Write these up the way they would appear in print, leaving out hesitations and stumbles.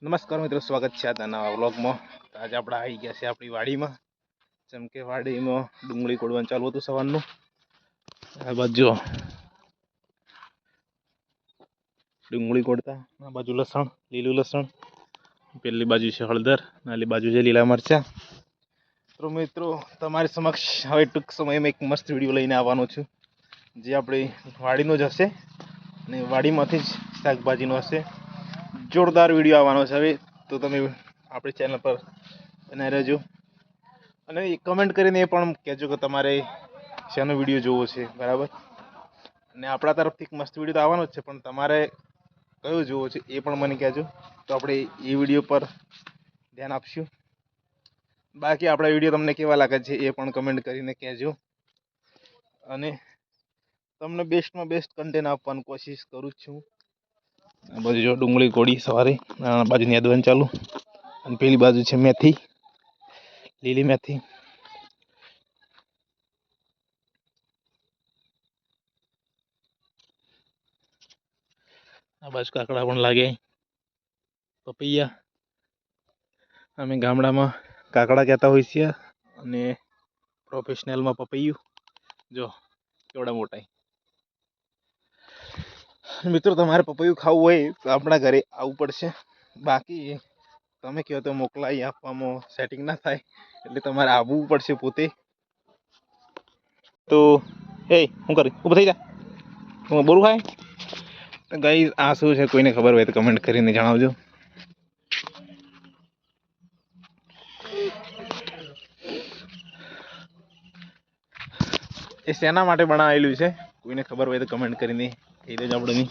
નમસ્કાર મિત્રો, સ્વાગત છે આજના નવા વ્લોગમાં. આજે આપણે આવી ગયા છે આપણી વાડીમાં. જેમ કે વાડીમાં ડુંગળી કોડવાનું ચાલુ હતું સવારનું. આ બાજુ ડુંગળી કોડતા, આ બાજુ લસણ, લીલું લસણ, પેલી બાજુ છે હળદર, નાલી બાજુ છે લીલા મરચાં. તો મિત્રો, તમારી સમક્ષ હવે ટૂંક સમયમાં એક મસ્ત વિડીયો લઈને આવવાનો છું, જે આપણી વાડીનો જ હશે અને વાડીમાંથી જ શાકભાજીનો હશે. જોરદાર વિડીયો આવવાનો છે હવે, તો તમે આપણી ચેનલ પર બનાવી રહેજો અને કમેન્ટ કરીને એ પણ કહેજો કે તમારે શેનો વિડીયો જોવો છે, બરાબર. અને આપણા તરફથી એક મસ્ત વિડીયો તો આવવાનો જ છે, પણ તમારે કયો જોવો છે એ પણ મને કહેજો, તો આપણે એ વિડીયો પર ધ્યાન આપશું. બાકી આપણા વિડીયો તમને કેવા લાગે છે એ પણ કમેન્ટ કરીને કહેજો, અને તમને બેસ્ટમાં બેસ્ટ કન્ટેન્ટ આપવાની કોશિશ કરું જ છું. આ બાજુ જો ડુંગળી કોડી સવારે, આ બાજુ નેદવાનું ચાલુ, અને પેલી બાજુ છે મેથી, લીલી મેથી. આ બાજુ કાકડા પણ લાગે, પપૈયા. અમે ગામડામાં કાકડા કહેતા હોય છીએ અને પ્રોફેશનલમાં પપૈયું. જો કેવડા મોટા. મિત્રો, તમારે પપૈયું ખાવું હોય તો આપણા ઘરે આવવું પડશે. બાકી તમે કહો તો મોકલાવી આપવામાં સેટિંગ ના થાય, એટલે તમારે આવવું પડશે પોતે. તો હું કરી ઊભો થઈ જા, હું બોલું ખાય. ગાઈસ, આ શું છે કોઈને ખબર હોય તો કમેન્ટ કરીને જણાવજો. એ શેના માટે બનાવેલું છે કોઈને ખબર હોય તો કમેન્ટ કરીને કહી દેજો. આપણે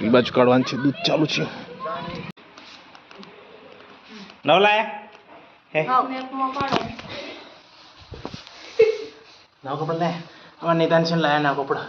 એ બાજુ કાઢવાનું છે, દૂધ ચાલુ છે. નવ લાયા હે નવ કપડા લાયા. અમારા નેતાને છે લાયા ના કપડા.